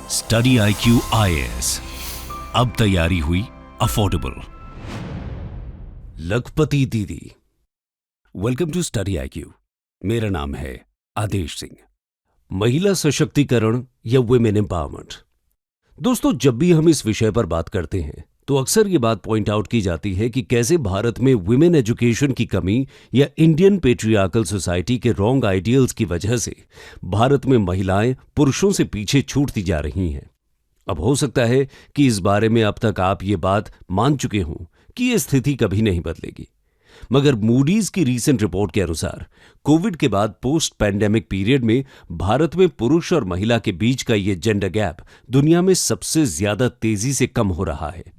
Study IQ IAS, अब तैयारी हुई affordable. Lakhpati Didi. Welcome to study IQ। मेरा नाम है आदेश सिंह। महिला सशक्तिकरण या वुमेन एम्पावरमेंट। दोस्तों, जब भी हम इस विषय पर बात करते हैं तो अक्सर ये बात पॉइंट आउट की जाती है कि कैसे भारत में वुमेन एजुकेशन की कमी या इंडियन पेट्रियार्कल सोसाइटी के रॉन्ग आइडियल्स की वजह से भारत में महिलाएं पुरुषों से पीछे छूटती जा रही हैं। अब हो सकता है कि इस बारे में अब तक आप ये बात मान चुके हों कि ये स्थिति कभी नहीं बदलेगी, मगर मूडीज की रीसेंट रिपोर्ट के अनुसार कोविड के बाद पोस्ट पैंडेमिक पीरियड में भारत में पुरुष और महिला के बीच का ये जेंडर गैप दुनिया में सबसे ज्यादा तेजी से कम हो रहा है।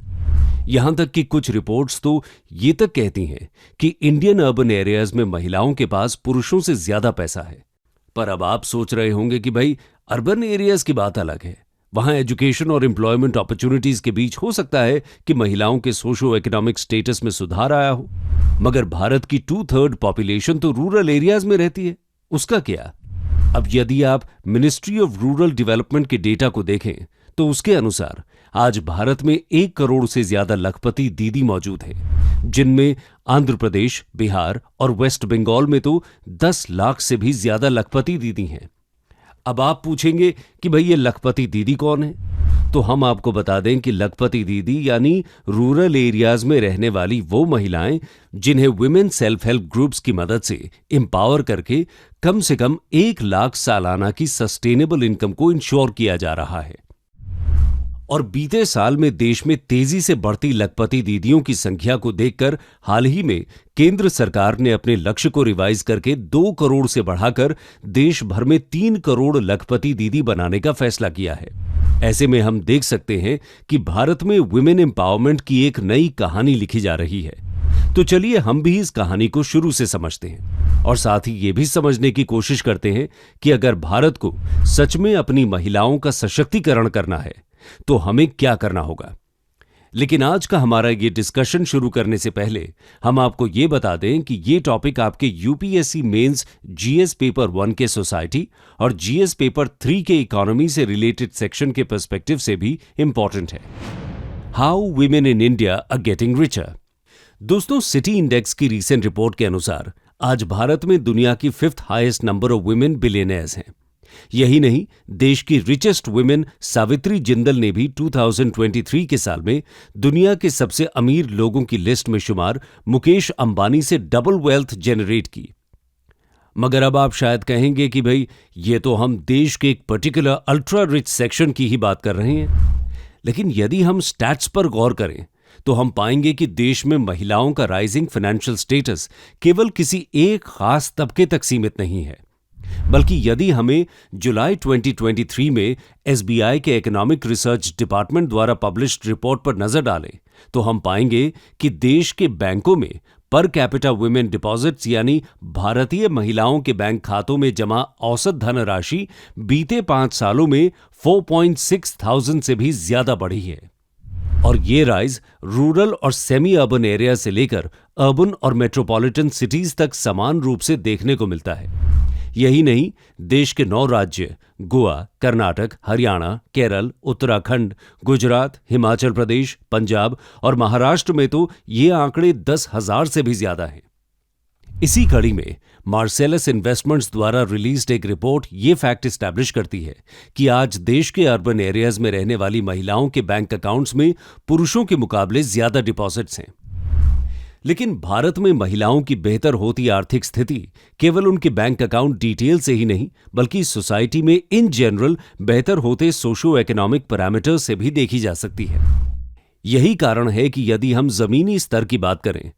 यहां तक कि कुछ रिपोर्ट्स तो ये तक कहती हैं कि इंडियन अर्बन एरियाज में महिलाओं के पास पुरुषों से ज्यादा पैसा है। पर अब आप सोच रहे होंगे कि भाई, अर्बन एरियाज की बात अलग है, वहां एजुकेशन और एम्प्लॉयमेंट अपॉर्चुनिटीज के बीच हो सकता है कि महिलाओं के सोशो इकोनॉमिक स्टेटस में सुधार आया हो, मगर भारत की 2/3 पॉपुलेशन तो रूरल एरियाज में रहती है। उसका क्या? अब यदि आप मिनिस्ट्री ऑफ रूरल डेवलपमेंट के डेटा को देखें तो उसके अनुसार आज भारत में 1 करोड़ से ज्यादा लखपति दीदी मौजूद हैं, जिनमें आंध्र प्रदेश, बिहार और वेस्ट बंगाल में तो 10 लाख से भी ज्यादा लखपति दीदी हैं। अब आप पूछेंगे कि भाई, ये लखपति दीदी कौन है? तो हम आपको बता दें कि लखपति दीदी यानी रूरल एरियाज में रहने वाली वो महिलाएं जिन्हें वुमेन सेल्फ हेल्प ग्रुप्स की मदद से एम्पावर करके कम से कम 1 लाख सालाना की सस्टेनेबल इनकम को इंश्योर किया जा रहा है। और बीते साल में देश में तेजी से बढ़ती लखपति दीदियों की संख्या को देखकर हाल ही में केंद्र सरकार ने अपने लक्ष्य को रिवाइज करके 2 करोड़ से बढ़ाकर देश भर में 3 करोड़ लखपति दीदी बनाने का फैसला किया है। ऐसे में हम देख सकते हैं कि भारत में वुमेन एम्पावरमेंट की एक नई कहानी लिखी जा रही है। तो चलिए हम भी इस कहानी को शुरू से समझते हैं और साथ ही ये भी समझने की कोशिश करते हैं कि अगर भारत को सच में अपनी महिलाओं का सशक्तिकरण करना है तो हमें क्या करना होगा। लेकिन आज का हमारा ये डिस्कशन शुरू करने से पहले हम आपको ये बता दें कि ये टॉपिक आपके UPSC मेंस GS पेपर 1 के सोसाइटी और GS पेपर 3 के इकोनॉमी से रिलेटेड सेक्शन के पर्सपेक्टिव से भी इंपॉर्टेंट है। How women in India are getting richer. दोस्तों, सिटी इंडेक्स की रीसेंट रिपोर्ट के अनुसार आज भारत में दुनिया की 5th highest number of women billionaires हैं। यही नहीं, देश की रिचेस्ट वुमेन सावित्री जिंदल ने भी 2023 के साल में दुनिया के सबसे अमीर लोगों की लिस्ट में शुमार मुकेश अंबानी से डबल वेल्थ जनरेट की। मगर अब आप शायद कहेंगे कि भाई, ये तो हम देश के एक पर्टिकुलर अल्ट्रा रिच सेक्शन की ही बात कर रहे हैं। लेकिन यदि हम स्टैट्स पर गौर करें तो हम पाएंगे कि देश में महिलाओं का राइजिंग फाइनेंशियल स्टेटस केवल किसी एक खास तबके तक सीमित नहीं है, बल्कि यदि हमें जुलाई 2023 में SBI के इकोनॉमिक रिसर्च डिपार्टमेंट द्वारा पब्लिश्ड रिपोर्ट पर नजर डालें तो हम पाएंगे कि देश के बैंकों में पर कैपिटा वुमेन डिपॉजिट्स यानी भारतीय महिलाओं के बैंक खातों में जमा औसत धनराशि बीते 5 सालों में 4.6 थाउजेंड से भी ज्यादा बढ़ी है। और ये राइज रूरल और सेमी अर्बन एरिया से लेकर अर्बन और मेट्रोपॉलिटन सिटीज तक समान रूप से देखने को मिलता है। यही नहीं, देश के 9 राज्य गोवा, कर्नाटक, हरियाणा, केरल, उत्तराखंड, गुजरात, हिमाचल प्रदेश, पंजाब और महाराष्ट्र में तो ये आंकड़े 10,000 से भी ज्यादा हैं। इसी कड़ी में मार्सेलस इन्वेस्टमेंट्स द्वारा रिलीज्ड एक रिपोर्ट ये फैक्ट एस्टैब्लिश करती है कि आज देश के अर्बन एरियाज में रहने वाली महिलाओं के बैंक अकाउंट्स में पुरुषों के मुकाबले ज्यादा डिपॉजिट्स हैं। लेकिन भारत में महिलाओं की बेहतर होती आर्थिक स्थिति केवल उनके बैंक अकाउंट डिटेल से ही नहीं, बल्कि सोसाइटी में इन जनरल बेहतर होते सोशो इकोनॉमिक पैरामीटर्स से भी देखी जा सकती है। यही कारण है कि यदि हम जमीनी स्तर की बात करें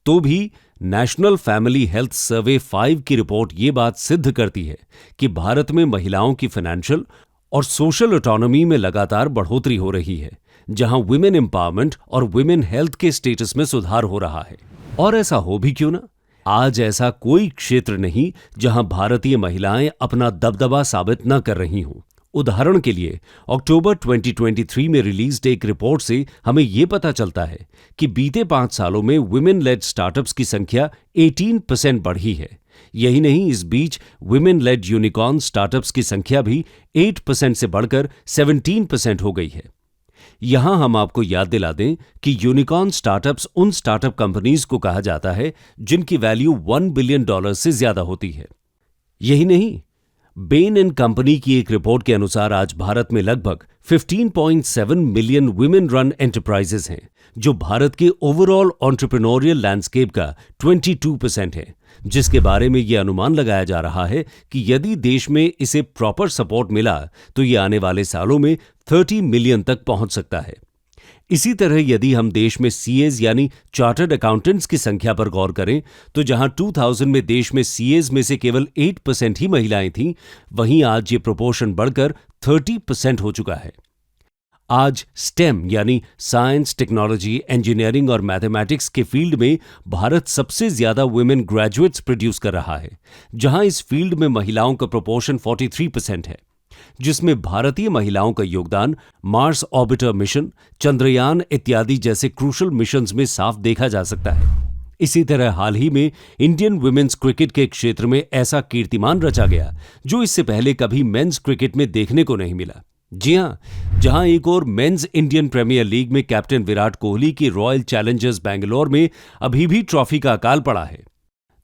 तो भी नेशनल फैमिली हेल्थ सर्वे 5 की रिपोर्ट ये बात सिद्ध करती है कि भारत में महिलाओं की फाइनेंशियल और सोशल ऑटोनॉमी में लगातार बढ़ोतरी हो रही है, जहां वुमेन एम्पावरमेंट और वुमेन हेल्थ के स्टेटस में सुधार हो रहा है। और ऐसा हो भी क्यों ना, आज ऐसा कोई क्षेत्र नहीं जहां भारतीय महिलाएं अपना दबदबा साबित न कर रही हों। उदाहरण के लिए अक्टूबर 2023 में रिलीज्ड एक रिपोर्ट से हमें यह पता चलता है कि बीते 5 सालों में वुमेन लेड स्टार्टअप्स की संख्या 18% बढ़ी है, यही नहीं, इस बीच वुमेन लेड यूनिकॉर्न स्टार्टअप्स की संख्या भी 8% से बढ़कर 17% हो गई है। यहां हम आपको याद दिला दें कि यूनिकॉर्न स्टार्टअप्स उन स्टार्टअप कंपनीज को कहा जाता है जिनकी वैल्यू $1 बिलियन से ज्यादा होती है। यही नहीं, बेन एंड कंपनी की एक रिपोर्ट के अनुसार आज भारत में लगभग 15.7 मिलियन वुमेन रन एंटरप्राइजेस हैं, जो भारत के ओवरऑल एंटरप्रेन्योरियल लैंडस्केप का 22% है, जिसके बारे में यह अनुमान लगाया जा रहा है कि यदि देश में इसे प्रॉपर सपोर्ट मिला तो ये आने वाले सालों में 30 मिलियन तक पहुंच सकता है। इसी तरह यदि हम देश में सीएज यानी चार्टर्ड अकाउंटेंट्स की संख्या पर गौर करें तो जहां 2000 में देश में सीएज में से केवल 8% ही महिलाएं थीं, वहीं आज ये प्रोपोर्शन बढ़कर 30% हो चुका है। आज स्टेम यानी साइंस, टेक्नोलॉजी, इंजीनियरिंग और मैथमेटिक्स के फील्ड में भारत सबसे ज्यादा वुमेन ग्रेजुएट्स प्रोड्यूस कर रहा है, जहां इस फील्ड में महिलाओं का प्रोपोर्शन 43% है, जिसमें भारतीय महिलाओं का योगदान मार्स ऑर्बिटर मिशन, चंद्रयान इत्यादि जैसे क्रूशल मिशंस में साफ देखा जा सकता है। इसी तरह हाल ही में इंडियन वुमेन्स क्रिकेट के क्षेत्र में ऐसा कीर्तिमान रचा गया जो इससे पहले कभी मेंस क्रिकेट में देखने को नहीं मिला। जी हां, जहां एक और मेंस इंडियन प्रीमियर लीग में कैप्टन विराट कोहली की रॉयल चैलेंजर्स बैंगलोर में अभी भी ट्रॉफी का अकाल पड़ा है,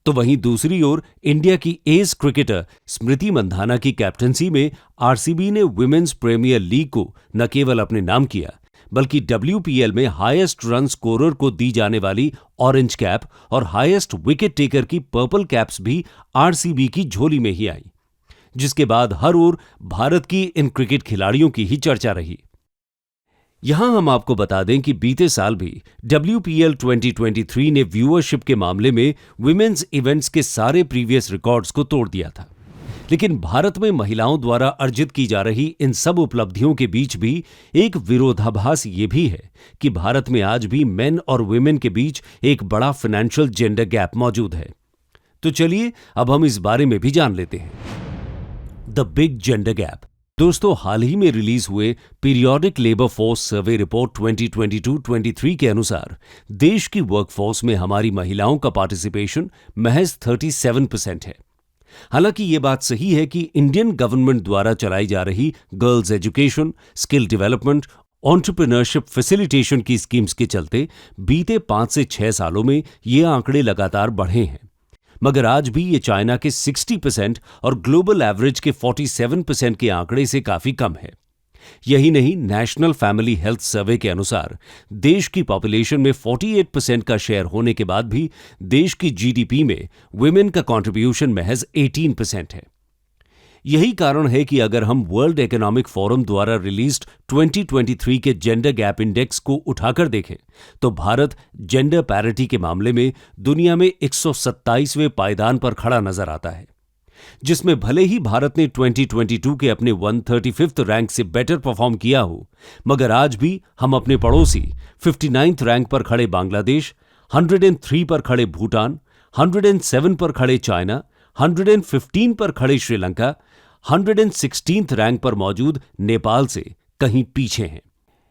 तो वहीं दूसरी ओर इंडिया की एस क्रिकेटर स्मृति मंधाना की कैप्टनसी में आरसीबी ने वुमेन्स प्रीमियर लीग को न केवल अपने नाम किया, बल्कि डब्ल्यूपीएल में हाईएस्ट रन स्कोरर को दी जाने वाली ऑरेंज कैप और हाईएस्ट विकेट टेकर की पर्पल कैप्स भी आरसीबी की झोली में ही आई, जिसके बाद हर ओर भारत की इन क्रिकेट खिलाड़ियों की ही चर्चा रही। यहां हम आपको बता दें कि बीते साल भी WPL 2023 ने व्यूअरशिप के मामले में विमेन्स इवेंट्स के सारे प्रीवियस रिकॉर्ड्स को तोड़ दिया था। लेकिन भारत में महिलाओं द्वारा अर्जित की जा रही इन सब उपलब्धियों के बीच भी एक विरोधाभास ये भी है कि भारत में आज भी मेन और वुमेन के बीच एक बड़ा फाइनेंशियल जेंडर गैप मौजूद है। तो चलिए अब हम इस बारे में भी जान लेते हैं। The big gender gap. दोस्तों, हाल ही में रिलीज हुए periodic labour force survey report 2022-23 के अनुसार देश की वर्कफोर्स में हमारी महिलाओं का पार्टिसिपेशन महज 37% है। हालांकि ये बात सही है कि इंडियन गवर्नमेंट द्वारा चलाई जा रही girls education, skill development, entrepreneurship facilitation की स्कीम्स के चलते बीते 5 से 6 सालों में ये आंकड़े लगातार बढ़े हैं, मगर आज भी ये चाइना के 60% और ग्लोबल एवरेज के 47% के आंकड़े से काफी कम है। यही नहीं, नेशनल फैमिली हेल्थ सर्वे के अनुसार देश की पॉपुलेशन में 48% का शेयर होने के बाद भी देश की जीडीपी में वुमेन का कंट्रीब्यूशन महज 18% है। यही कारण है कि अगर हम वर्ल्ड इकोनॉमिक फोरम द्वारा रिलीज्ड 2023 के जेंडर गैप इंडेक्स को उठाकर देखें तो भारत जेंडर पैरिटी के मामले में दुनिया में 127वें पायदान पर खड़ा नजर आता है, जिसमें भले ही भारत ने 2022 के अपने 135th रैंक से बेटर परफॉर्म किया हो, मगर आज भी हम अपने पड़ोसी 59th रैंक पर खड़े बांग्लादेश, 103 पर खड़े भूटान, 107 पर खड़े चाइना, 115 पर खड़े श्रीलंका, 116th रैंक पर मौजूद नेपाल से कहीं पीछे हैं।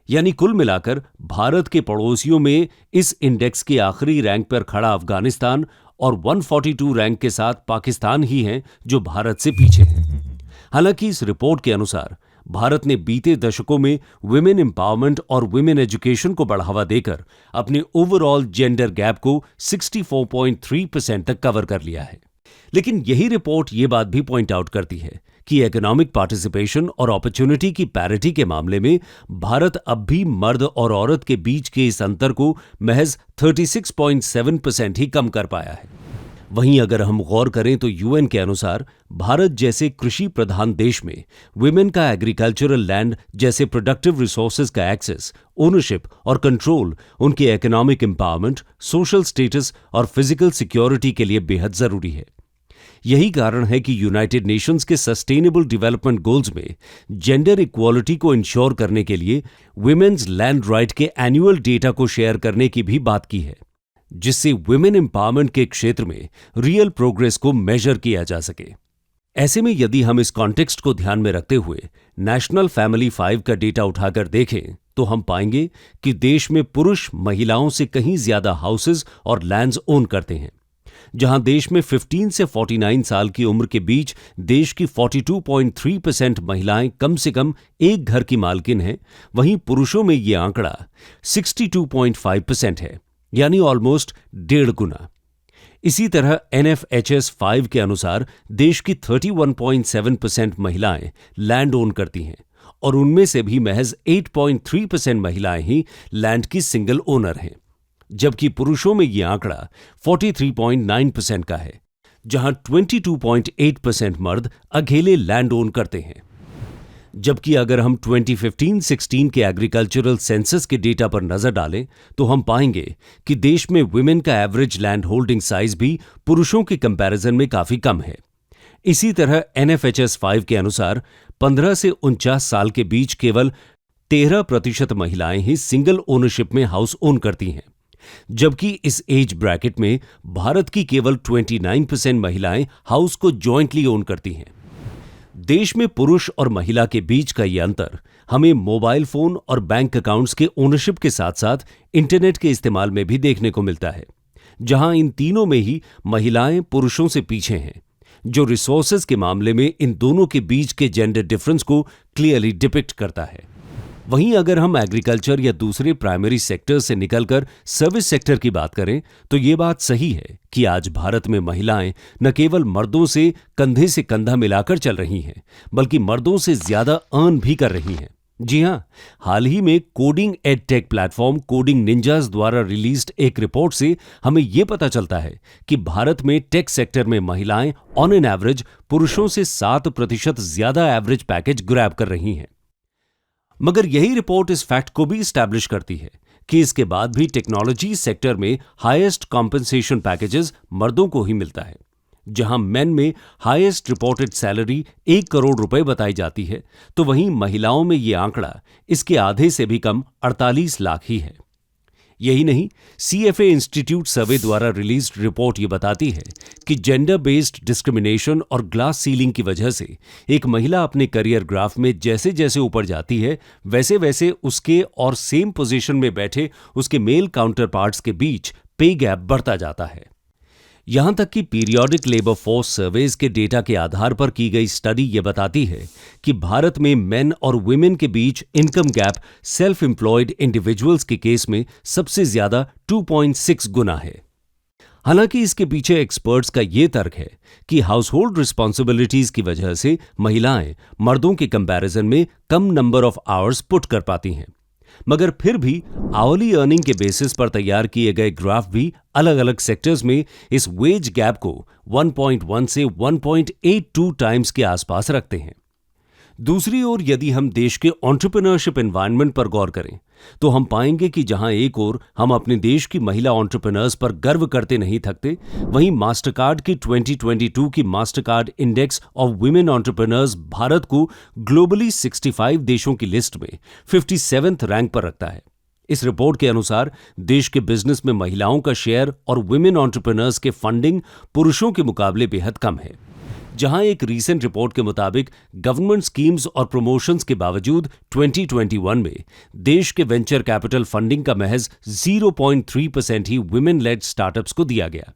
यानी कुल मिलाकर भारत के पड़ोसियों में इस इंडेक्स के आखिरी रैंक पर खड़ा अफगानिस्तान और 142 रैंक के साथ पाकिस्तान ही हैं जो भारत से पीछे हैं। हालांकि इस रिपोर्ट के अनुसार भारत ने बीते दशकों में वुमेन एम्पावरमेंट और वुमेन एजुकेशन को बढ़ावा देकर अपने ओवरऑल जेंडर गैप को 64.3% तक कवर कर लिया है। लेकिन यही रिपोर्ट ये बात भी पॉइंट आउट करती है कि इकोनॉमिक पार्टिसिपेशन और अपॉर्चुनिटी की पैरिटी के मामले में भारत अब भी मर्द और औरत के बीच के इस अंतर को महज 36.7% ही कम कर पाया है। वहीं अगर हम गौर करें तो यूएन के अनुसार भारत जैसे कृषि प्रधान देश में वुमेन का एग्रीकल्चरल लैंड जैसे प्रोडक्टिव रिसोर्सेज का एक्सेस, ओनरशिप और कंट्रोल उनके इकोनॉमिक एम्पावरमेंट, सोशल स्टेटस और फिजिकल सिक्योरिटी के लिए बेहद जरूरी है। यही कारण है कि यूनाइटेड नेशंस के सस्टेनेबल डेवलपमेंट गोल्स में जेंडर इक्वालिटी को इंश्योर करने के लिए वुमेन्स लैंड राइट के एनुअल डेटा को शेयर करने की भी बात की है, जिससे वुमेन एम्पावरमेंट के क्षेत्र में रियल प्रोग्रेस को मेजर किया जा सके। ऐसे में यदि हम इस कॉन्टेक्स्ट को ध्यान में रखते हुए नेशनल फैमिली 5 का डेटा उठाकर देखें तो हम पाएंगे कि देश में पुरुष महिलाओं से कहीं ज्यादा हाउसेज और लैंड्स ओन करते हैं, जहां देश में 15 से 49 साल की उम्र के बीच देश की 42.3% महिलाएं कम से कम एक घर की मालकिन हैं, वहीं पुरुषों में ये आंकड़ा 62.5% है, यानी ऑलमोस्ट 1.5 गुना। इसी तरह NFHS 5 के अनुसार देश की 31.7% महिलाएं लैंड ओन करती हैं और उनमें से भी महज 8.3% महिलाएं ही लैंड की सिंगल ओनर हैं, जबकि पुरुषों में यह आंकड़ा 43.9% का है, जहां 22.8% मर्द अकेले लैंड ओन करते हैं। जबकि अगर हम 2015-16 के एग्रीकल्चरल सेंसस के डेटा पर नजर डालें तो हम पाएंगे कि देश में वुमेन का एवरेज लैंड होल्डिंग साइज भी पुरुषों के कंपैरिजन में काफी कम है। इसी तरह NFHS 5 के अनुसार 15 से 49 साल के बीच केवल 13% महिलाएं ही सिंगल ओनरशिप में हाउस ओन करती हैं, जबकि इस एज ब्रैकेट में भारत की केवल 29% महिलाएं हाउस को जॉइंटली ओन करती हैं। देश में पुरुष और महिला के बीच का यह अंतर हमें मोबाइल फोन और बैंक अकाउंट्स के ओनरशिप के साथ साथ इंटरनेट के इस्तेमाल में भी देखने को मिलता है, जहां इन तीनों में ही महिलाएं पुरुषों से पीछे हैं, जो रिसोर्सेज के मामले में इन दोनों के बीच के जेंडर डिफरेंस को क्लियरली डिपिक्ट करता है। वहीं अगर हम एग्रीकल्चर या दूसरे प्राइमरी सेक्टर से निकलकर सर्विस सेक्टर की बात करें तो ये बात सही है कि आज भारत में महिलाएं न केवल मर्दों से कंधा मिलाकर चल रही हैं, बल्कि मर्दों से ज्यादा अर्न भी कर रही हैं। जी हां, हाल ही में coding ed tech platform coding ninjas द्वारा रिलीज्ड एक रिपोर्ट से हमें यह पता चलता है कि भारत में टेक सेक्टर में महिलाएं ऑन एन एवरेज पुरुषों से 7% ज्यादा एवरेज पैकेज ग्रैब कर रही हैं। मगर यही रिपोर्ट इस फैक्ट को भी स्टैब्लिश करती है कि इसके बाद भी टेक्नोलॉजी सेक्टर में हाईएस्ट कॉम्पेंसेशन पैकेजेस मर्दों को ही मिलता है। जहां मेन में हाईएस्ट रिपोर्टेड सैलरी 1 करोड़ रुपए बताई जाती है, तो वहीं महिलाओं में यह आंकड़ा इसके आधे से भी कम 48 लाख ही है। यही नहीं, CFA इंस्टीट्यूट सर्वे द्वारा रिलीज्ड रिपोर्ट ये बताती है कि जेंडर बेस्ड डिस्क्रिमिनेशन और ग्लास सीलिंग की वजह से एक महिला अपने करियर ग्राफ में जैसे जैसे ऊपर जाती है, वैसे वैसे उसके और सेम पोजीशन में बैठे उसके मेल काउंटर पार्ट्स के बीच पे गैप बढ़ता जाता है। यहां तक कि पीरियोडिक लेबर फोर्स सर्वेज के डेटा के आधार पर की गई स्टडी यह बताती है कि भारत में मेन और वुमेन के बीच income gap self employed individuals के केस में सबसे ज्यादा 2.6 गुना है। हालांकि इसके पीछे एक्सपर्ट्स का यह तर्क है कि हाउस होल्ड रिस्पॉन्सिबिलिटीज की वजह से महिलाएं मर्दों के कंपैरिजन में कम नंबर ऑफ आवर्स पुट कर पाती हैं। मगर फिर भी आवली अर्निंग के बेसिस पर तैयार किए गए ग्राफ भी अलग अलग सेक्टर्स में इस वेज गैप को 1.1 से 1.82 टाइम्स के आसपास रखते हैं। दूसरी ओर यदि हम देश के एंटरप्रेन्योरशिप एनवायरनमेंट पर गौर करें तो हम पाएंगे कि जहां एक ओर हम अपने देश की महिला एंटरप्रेन्योर्स पर गर्व करते नहीं थकते, वहीं मास्टरकार्ड की 2022 की Mastercard index of women entrepreneurs Bharat को ग्लोबली 65 देशों की लिस्ट में 57th रैंक पर रखता है। इस रिपोर्ट के अनुसार देश के बिजनेस में महिलाओं का शेयर और वुमेन एंटरप्रेन्योर्स के फंडिंग पुरुषों के मुकाबले बेहद कम है। जहां एक रीसेंट रिपोर्ट के मुताबिक गवर्नमेंट स्कीम्स और प्रमोशंस के बावजूद 2021 में देश के वेंचर कैपिटल फंडिंग का महज 0.3% ही वुमेन लेड स्टार्टअप्स को दिया गया।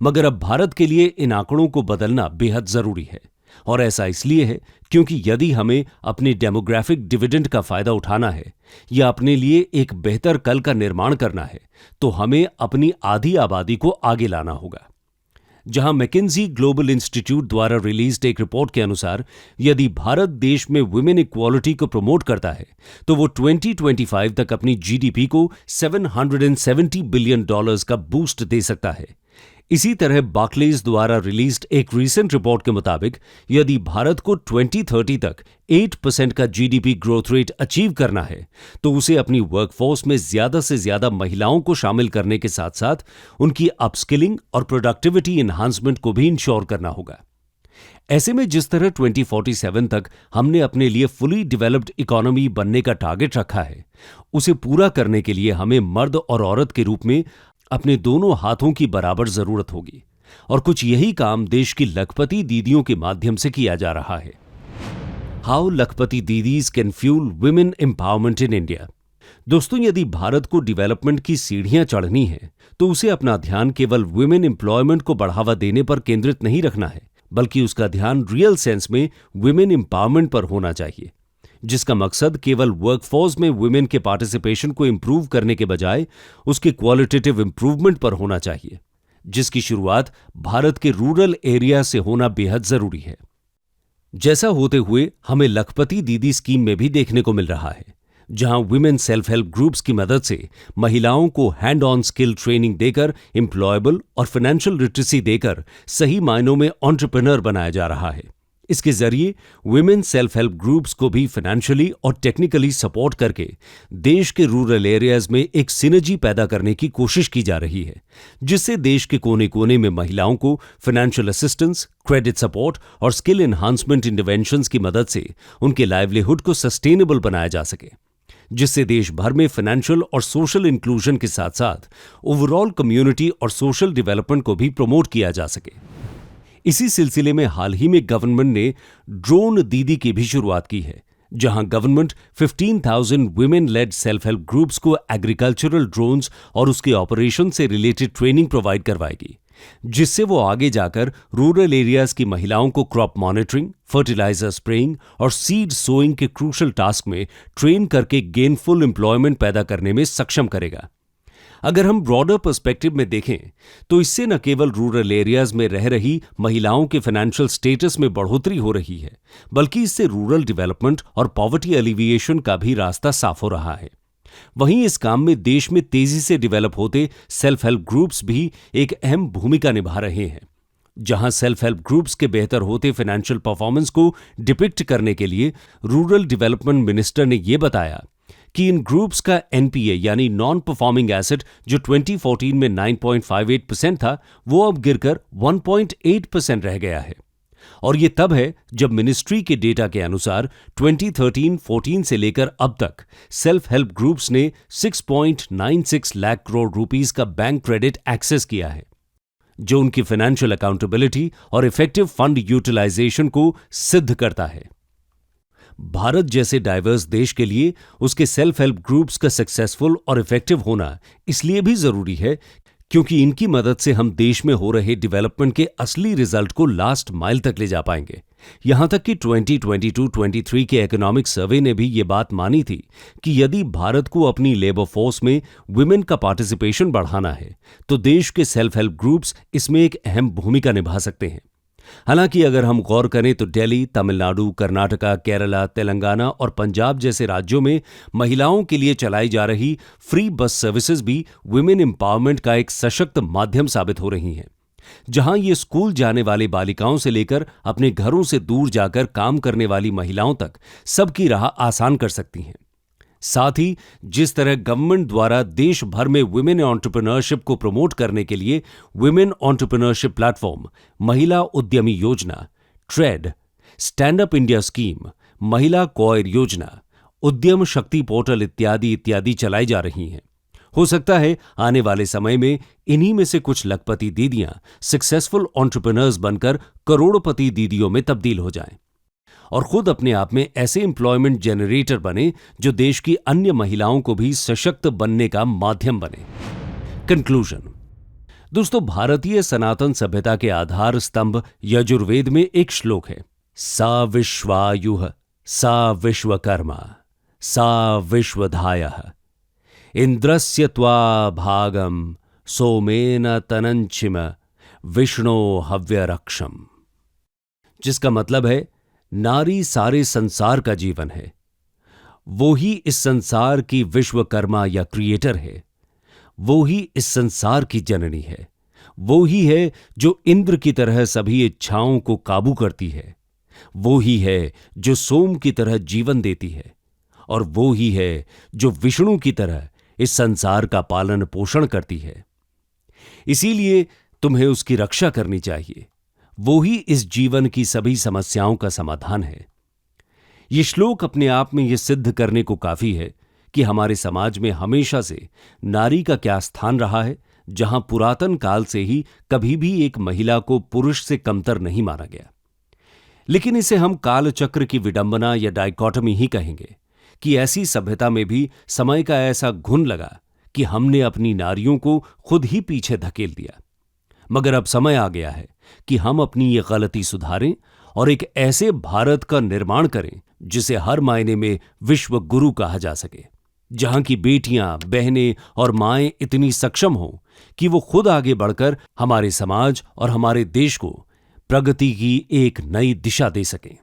मगर अब भारत के लिए इन आंकड़ों को बदलना बेहद जरूरी है, और ऐसा इसलिए है क्योंकि यदि हमें अपने डेमोग्राफिक डिविडेंड का फायदा उठाना है या अपने लिए एक बेहतर कल का निर्माण करना है, तो हमें अपनी आधी आबादी को आगे लाना होगा। जहां मैकिन्जी ग्लोबल इंस्टीट्यूट द्वारा रिलीज्ड एक रिपोर्ट के अनुसार यदि भारत देश में वुमेन इक्वालिटी को प्रमोट करता है तो वो 2025 तक अपनी जीडीपी को $770 बिलियन का बूस्ट दे सकता है। इसी तरह बार्कलेज द्वारा रिलीज्ड एक रीसेंट रिपोर्ट के मुताबिक यदि भारत को 2030 तक 8% का जीडीपी ग्रोथ रेट अचीव करना है तो उसे अपनी वर्कफोर्स में ज्यादा से ज्यादा महिलाओं को शामिल करने के साथ साथ उनकी अपस्किलिंग और प्रोडक्टिविटी एनहांसमेंट को भी इंश्योर करना होगा। ऐसे में जिस तरह 2047 तक हमने अपने लिए फुली डेवलप्ड इकोनॉमी बनने का टारगेट रखा है, उसे पूरा करने के लिए हमें मर्द और औरत के रूप में अपने दोनों हाथों की बराबर जरूरत होगी, और कुछ यही काम देश की लखपति दीदियों के माध्यम से किया जा रहा है। How Lakhpati didis can fuel women empowerment in India. दोस्तों, यदि भारत को डेवलपमेंट की सीढ़ियां चढ़नी है तो उसे अपना ध्यान केवल वुमेन एम्प्लॉयमेंट को बढ़ावा देने पर केंद्रित नहीं रखना है, बल्कि उसका ध्यान रियल सेंस में वुमेन एम्पावरमेंट पर होना चाहिए, जिसका मकसद केवल वर्कफोर्स में वुमेन के पार्टिसिपेशन को इंप्रूव करने के बजाय उसके क्वालिटेटिव इंप्रूवमेंट पर होना चाहिए, जिसकी शुरुआत भारत के रूरल एरिया से होना बेहद जरूरी है। जैसा होते हुए हमें लखपति दीदी स्कीम में भी देखने को मिल रहा है, जहां वुमेन सेल्फ हेल्प ग्रुप्स की मदद से महिलाओं को हैंड ऑन स्किल ट्रेनिंग देकर एम्प्लॉयबल और फाइनेंशियल लिटरेसी देकर सही मायनों में एंटरप्रेन्योर बनाया जा रहा है। इसके जरिए वुमेन सेल्फ हेल्प ग्रुप्स को भी फाइनेंशियली और टेक्निकली सपोर्ट करके देश के रूरल एरियाज में एक सिनर्जी पैदा करने की कोशिश की जा रही है, जिससे देश के कोने कोने में महिलाओं को फाइनेंशियल असिस्टेंस, क्रेडिट सपोर्ट और स्किल एनहांसमेंट इंटरवेंशंस की मदद से उनके लाइवलीहुड को सस्टेनेबल बनाया जा सके, जिससे देश भर में फाइनेंशियल और सोशल इंक्लूजन के साथ साथ ओवरऑल कम्युनिटी और सोशल डेवलपमेंट को भी प्रमोट किया जा सके। इसी सिलसिले में हाल ही में गवर्नमेंट ने ड्रोन दीदी की भी शुरुआत की है, जहां government 15,000 women lead self help groups को एग्रीकल्चरल ड्रोन्स और उसके ऑपरेशन से रिलेटेड ट्रेनिंग प्रोवाइड करवाएगी, जिससे वो आगे जाकर रूरल एरियाज की महिलाओं को क्रॉप मॉनिटरिंग, फर्टिलाइजर स्प्रेइंग और सीड सोइंग के क्रूशल टास्क में ट्रेन करके गेनफुल एम्प्लॉयमेंट पैदा करने में सक्षम करेगा। अगर हम ब्रॉडर पर्सपेक्टिव में देखें तो इससे न केवल रूरल एरियाज में रह रही महिलाओं के फाइनेंशियल स्टेटस में बढ़ोतरी हो रही है, बल्कि इससे रूरल डेवलपमेंट और पॉवर्टी एलिविएशन का भी रास्ता साफ हो रहा है। वहीं इस काम में देश में तेजी से डेवलप होते सेल्फ हेल्प ग्रुप्स भी एक अहम भूमिका निभा रहे हैं, जहां सेल्फ हेल्प ग्रुप्स के बेहतर होते फाइनेंशियल परफॉर्मेंस को डिपिक्ट करने के लिए रूरल डेवलपमेंट मिनिस्टर ने यह बताया कि इन ग्रुप्स का एनपीए यानी नॉन परफॉर्मिंग एसेट जो 2014 में 9.58% था, वो अब गिरकर 1.8% रह गया है। और ये तब है जब मिनिस्ट्री के डेटा के अनुसार 2013-14 से लेकर अब तक सेल्फ हेल्प ग्रुप्स ने 6.96 लाख करोड़ रुपीस का बैंक क्रेडिट एक्सेस किया है, जो उनकी फाइनेंशियल अकाउंटेबिलिटी और इफेक्टिव फंड यूटिलाइजेशन को सिद्ध करता है। भारत जैसे डाइवर्स देश के लिए उसके सेल्फ हेल्प ग्रुप्स का सक्सेसफुल और इफेक्टिव होना इसलिए भी जरूरी है क्योंकि इनकी मदद से हम देश में हो रहे डेवलपमेंट के असली रिजल्ट को लास्ट माइल तक ले जा पाएंगे। यहां तक कि 2022-23 के इकोनॉमिक सर्वे ने भी ये बात मानी थी कि यदि भारत को अपनी लेबर फोर्स में वुमेन का पार्टिसिपेशन बढ़ाना है तो देश के सेल्फ हेल्प ग्रुप्स इसमें एक अहम भूमिका निभा सकते हैं। हालांकि अगर हम गौर करें तो दिल्ली, तमिलनाडु, कर्नाटका, केरला, तेलंगाना और पंजाब जैसे राज्यों में महिलाओं के लिए चलाई जा रही फ्री बस सर्विसेज भी वुमेन एम्पावरमेंट का एक सशक्त माध्यम साबित हो रही हैं, जहां ये स्कूल जाने वाली बालिकाओं से लेकर अपने घरों से दूर जाकर काम करने वाली महिलाओं तक सबकी राह आसान कर सकती हैं। साथ ही जिस तरह गवर्नमेंट द्वारा देश भर में वुमेन एंटरप्रेन्योरशिप को प्रमोट करने के लिए वुमेन एंटरप्रेन्योरशिप प्लेटफॉर्म, महिला उद्यमी योजना, trade, stand up India scheme, महिला कॉयर योजना, उद्यम शक्ति पोर्टल इत्यादि चलाई जा रही हैं। हो सकता है आने वाले समय में इन्हीं में से कुछ लखपति दीदियां सक्सेसफुल एंटरप्रेन्योर्स बनकर करोड़पति दीदियों में तब्दील हो जाएं और खुद अपने आप में ऐसे एम्प्लॉयमेंट जनरेटर बने जो देश की अन्य महिलाओं को भी सशक्त बनने का माध्यम बने। कंक्लूजन। दोस्तों, भारतीय सनातन सभ्यता के आधार स्तंभ यजुर्वेद में एक श्लोक है, सा विश्वायुः सा विश्वकर्मा सा विश्वधायः इंद्रस्य त्वा भागम सोमेन तनंचिम विष्णो हव्यरक्षम, जिसका मतलब है नारी सारे संसार का जीवन है, वो ही इस संसार की विश्वकर्मा या क्रिएटर है, वो ही इस संसार की जननी है, वो ही है जो इंद्र की तरह सभी इच्छाओं को काबू करती है, वो ही है जो सोम की तरह जीवन देती है और वो ही है जो विष्णु की तरह इस संसार का पालन पोषण करती है। इसीलिए तुम्हें उसकी रक्षा करनी चाहिए, वो ही इस जीवन की सभी समस्याओं का समाधान है। ये श्लोक अपने आप में यह सिद्ध करने को काफी है कि हमारे समाज में हमेशा से नारी का क्या स्थान रहा है, जहां पुरातन काल से ही कभी भी एक महिला को पुरुष से कमतर नहीं माना गया। लेकिन इसे हम कालचक्र की विडंबना या डाइकोटमी ही कहेंगे, कि ऐसी सभ्यता में भी समय का ऐसा घुन लगा कि हमने अपनी नारियों को खुद ही पीछे धकेल दिया। मगर अब समय आ गया है कि हम अपनी ये गलती सुधारें और एक ऐसे भारत का निर्माण करें जिसे हर मायने में विश्व गुरु कहा जा सके, जहां की बेटियां, बहनें और माएं इतनी सक्षम हों कि वो खुद आगे बढ़कर हमारे समाज और हमारे देश को प्रगति की एक नई दिशा दे सकें।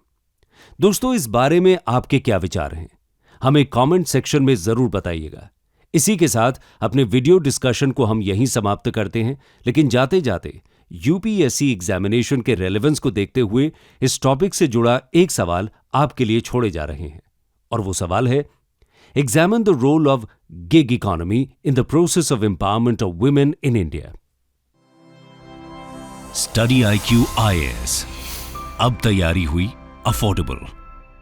दोस्तों, इस बारे में आपके क्या विचार हैं? हमें कमेंट सेक्शन में जरूर बताइएगा। इसी के साथ अपने वीडियो डिस्कशन को हम यहीं समाप्त करते हैं, लेकिन जाते जाते यूपीएससी एग्जामिनेशन के रेलेवेंस को देखते हुए इस टॉपिक से जुड़ा एक सवाल आपके लिए छोड़े जा रहे हैं, और वो सवाल है, examine the role of gig economy in the process of empowerment of women in India. Study IQ IAS, अब तैयारी हुई अफोर्डेबल।